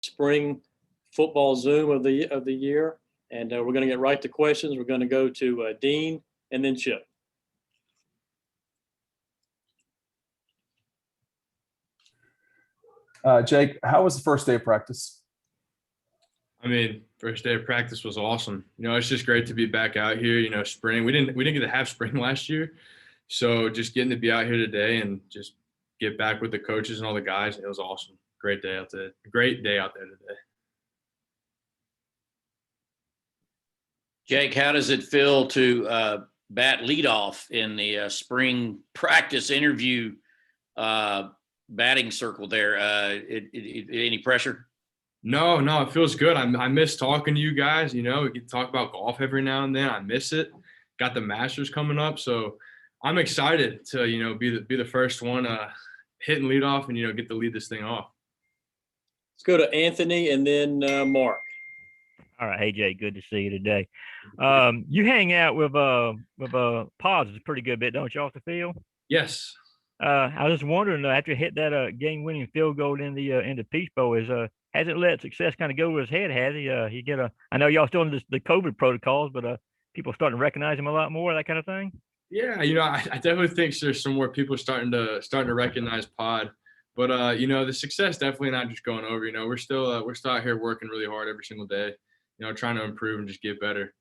spring football Zoom of the year, and we're going to get right to questions. We're going to go to Dean and then Chip. Jake, how was the first day of practice? I mean, first day of practice was awesome. It's just great to be back out here. Spring. We didn't get to have spring last year, so just getting to be out here today and just get back with the coaches and all the guys, it was awesome. Great day out there. Great day out there today. Jake, how does it feel to bat leadoff in the spring practice interview batting circle there? Any pressure? No, it feels good. I miss talking to you guys. We get to talk about golf every now and then. I miss it. Got the Masters coming up, so I'm excited to be the first one hitting leadoff and get to lead this thing off. Let's go to Anthony and then Mark. All right, hey Jay, good to see you today. You hang out with Pods a pretty good bit, don't you, off the field? Yes. I was just wondering after you hit that game-winning field goal in the Peach Bowl, hasn't let success kind of go to his head, has he? I know y'all still in the COVID protocols, but people starting to recognize him a lot more, that kind of thing. Yeah, I definitely think there's some more people starting to recognize Pod, but the success definitely not just going over. We're still out here working really hard every single day, trying to improve and just get better.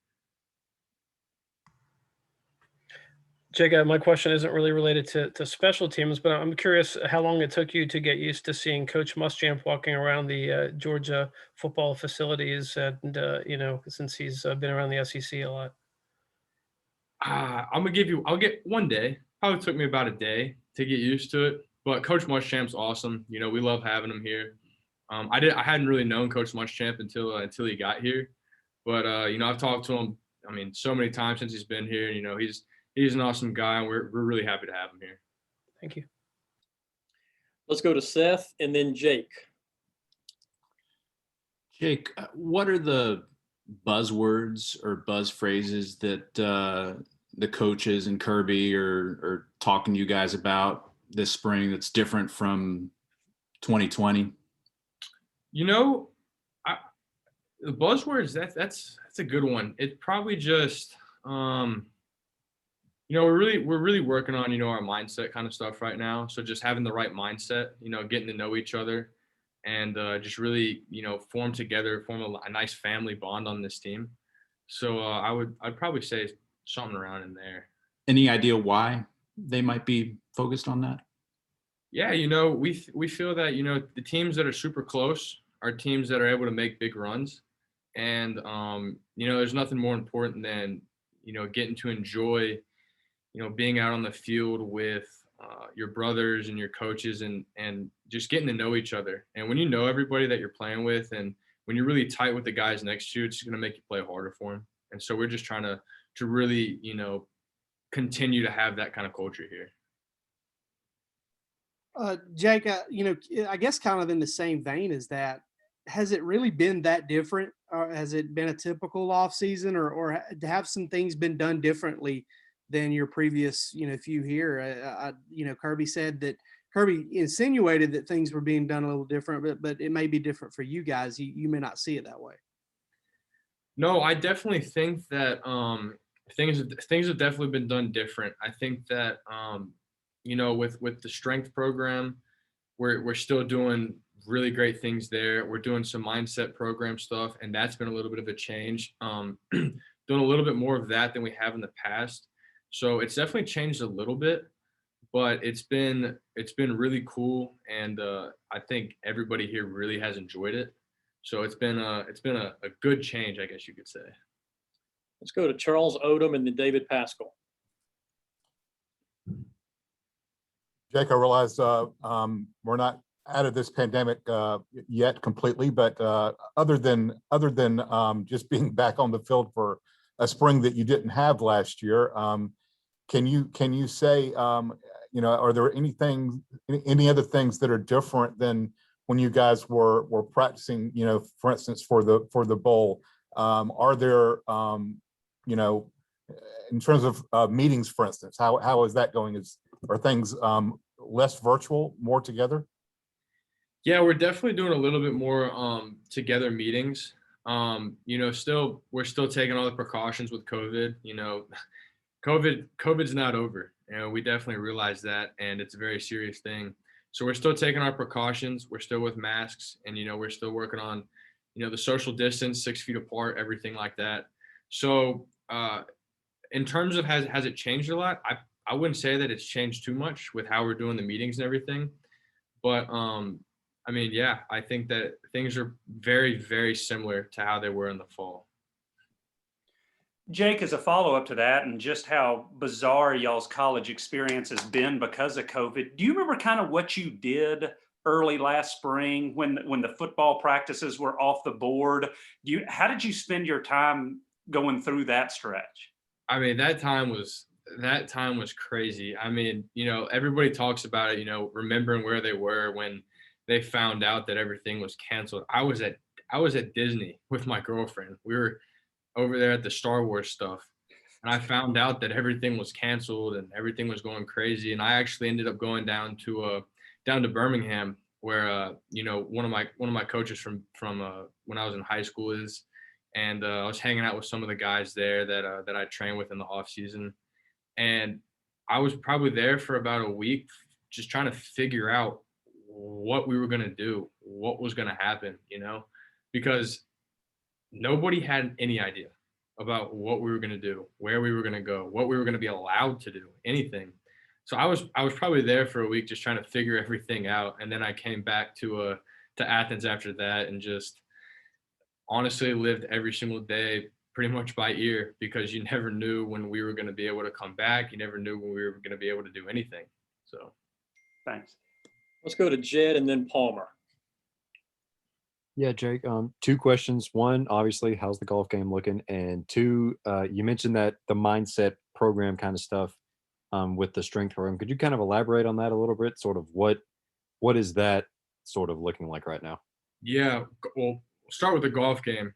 Jacob, my question isn't really related to special teams, but I'm curious how long it took you to get used to seeing Coach Muschamp walking around the Georgia football facilities, and since he's been around the SEC a lot. I'll get one day. Probably took me about a day to get used to it, but Coach Muschamp's awesome. We love having him here. I hadn't really known Coach Muschamp until he got here, but I've talked to him. So many times since he's been here. He's an awesome guy, and we're really happy to have him here. Thank you. Let's go to Seth and then Jake. Jake, what are the buzzwords or buzz phrases that the coaches and Kirby are talking to you guys about this spring that's different from 2020? The buzzwords, that's a good one. It's probably just we're really working on our mindset kind of stuff right now. So just having the right mindset, getting to know each other, and just really form a nice family bond on this team. So I'd probably say something around in there. Any idea why they might be focused on that? Yeah, we feel that the teams that are super close are teams that are able to make big runs, and there's nothing more important than getting to enjoy being out on the field with your brothers and your coaches, and just getting to know each other. And when you know everybody that you're playing with, and when you're really tight with the guys next to you, it's going to make you play harder for them. And so we're just trying to really continue to have that kind of culture here. Jake, I guess kind of in the same vein as that, has it really been that different? Or has it been a typical off season, or have some things been done differently than your previous, few here? Kirby insinuated that things were being done a little different, but it may be different for you guys. You may not see it that way. No, I definitely think that things have definitely been done different. I think that with the strength program, we're still doing really great things there. We're doing some mindset program stuff, and that's been a little bit of a change. Doing a little bit more of that than we have in the past. So it's definitely changed a little bit, but it's been really cool, and I think everybody here really has enjoyed it. So it's been a good change, I guess you could say. Let's go to Charles Odom and then David Pascal. Jake, I realize we're not out of this pandemic yet completely, but other than just being back on the field for a spring that you didn't have last year, can you say are there any other things that are different than when you guys were practicing? For instance, for the bowl, are there in terms of meetings, for instance, how is that going? Are things less virtual, more together? Yeah, we're definitely doing a little bit more together meetings. We're still taking all the precautions with COVID. COVID's not over. We definitely realize that, and it's a very serious thing. So we're still taking our precautions. We're still with masks, and we're still working on, the social distance, 6 feet apart, everything like that. So in terms of has it changed a lot? I wouldn't say that it's changed too much with how we're doing the meetings and everything, but I mean, yeah, I think that things are very, very similar to how they were in the fall. Jake, as a follow-up to that and just how bizarre y'all's college experience has been because of COVID, do you remember kind of what you did early last spring when the football practices were off the board? How did you spend your time going through that stretch? I mean, that time was crazy. I mean, everybody talks about it, remembering where they were when they found out that everything was canceled. I was at Disney with my girlfriend. We were over there at the Star Wars stuff, and I found out that everything was canceled and everything was going crazy. And I actually ended up going down to Birmingham, where one of my coaches from when I was in high school is, and I was hanging out with some of the guys there that I trained with in the off season, and I was probably there for about a week, just trying to figure out what we were gonna do, what was gonna happen, because nobody had any idea about what we were going to do, where we were going to go, what we were going to be allowed to do, anything. So I was probably there for a week just trying to figure everything out, and then I came back to Athens after that and just honestly lived every single day pretty much by ear, because you never knew when we were going to be able to come back. You never knew when we were going to be able to do anything. So Thanks. Let's go to Jed and then Palmer. Yeah, Jake. Two questions. One, obviously, how's the golf game looking? And two, you mentioned that the mindset program kind of stuff with the strength program. Could you kind of elaborate on that a little bit? Sort of what is that sort of looking like right now? yeah, well, we'll start with the golf game.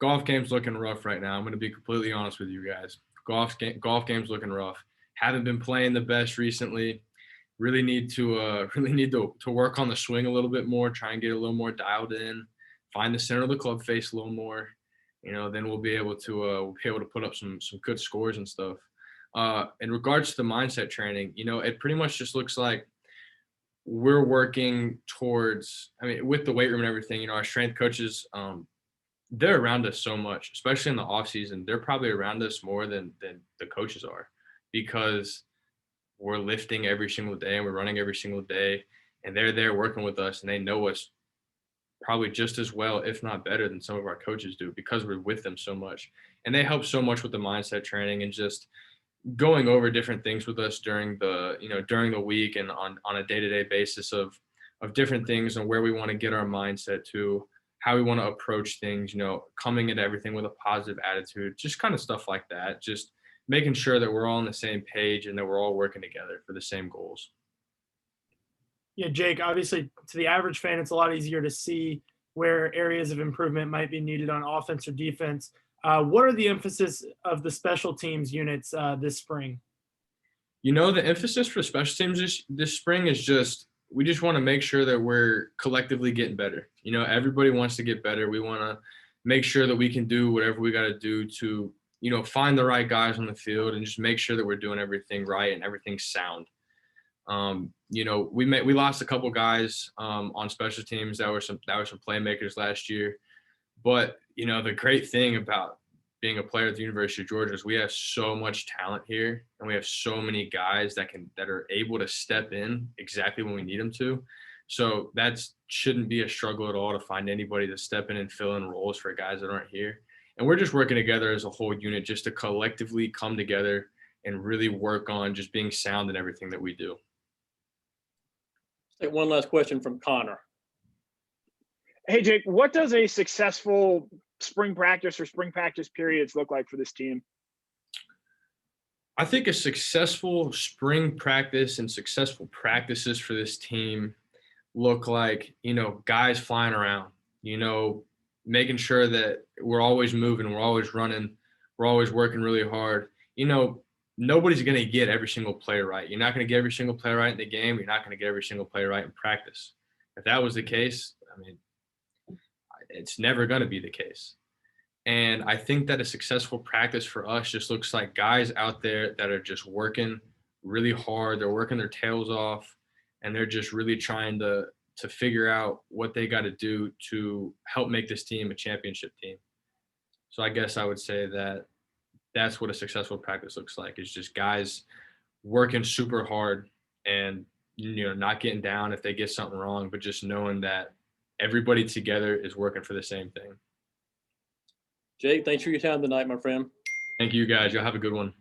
Golf game's looking rough right now. I'm going to be completely honest with you guys. Golf game's looking rough. Haven't been playing the best recently. Really need to work on the swing a little bit more, try and get a little more dialed in, find the center of the club face a little more. Then we'll be able to put up some good scores and stuff. In regards to the mindset training, it pretty much just looks like we're working towards, I mean, with the weight room and everything, our strength coaches, they're around us so much, especially in the off season. They're probably around us more than the coaches are, because we're lifting every single day and we're running every single day, and they're there working with us, and they know us probably just as well, if not better, than some of our coaches do, because we're with them so much. And they help so much with the mindset training and just going over different things with us during the week and on a day-to-day basis of different things and where we want to get our mindset to, how we want to approach things, coming at everything with a positive attitude, just kind of stuff like that. Just making sure that we're all on the same page and that we're all working together for the same goals. Yeah, Jake, obviously to the average fan, it's a lot easier to see where areas of improvement might be needed on offense or defense. What are the emphasis of the special teams units this spring? The emphasis for special teams this spring is we just want to make sure that we're collectively getting better. Everybody wants to get better. We want to make sure that we can do whatever we got to do to find the right guys on the field and just make sure that we're doing everything right and everything's sound. We lost a couple guys on special teams that were some playmakers last year, but the great thing about being a player at the University of Georgia is we have so much talent here, and we have so many guys that are able to step in exactly when we need them to. So that shouldn't be a struggle at all to find anybody to step in and fill in roles for guys that aren't here. And we're just working together as a whole unit just to collectively come together and really work on just being sound in everything that we do. Take one last question from Connor. Hey, Jake, what does a successful spring practice or spring practice periods look like for this team? I think a successful spring practice and successful practices for this team look like, guys flying around, making sure that we're always moving, we're always running, we're always working really hard. Nobody's going to get every single play right. You're not going to get every single play right in the game. You're not going to get every single play right in practice. If that was the case, I mean, it's never going to be the case. And I think that a successful practice for us just looks like guys out there that are just working really hard. They're working their tails off, and they're just really trying to figure out what they got to do to help make this team a championship team. So I guess I would say that that's what a successful practice looks like. It's just guys working super hard and, not getting down if they get something wrong, but just knowing that everybody together is working for the same thing. Jake, thanks for your time tonight, my friend. Thank you guys. Y'all have a good one.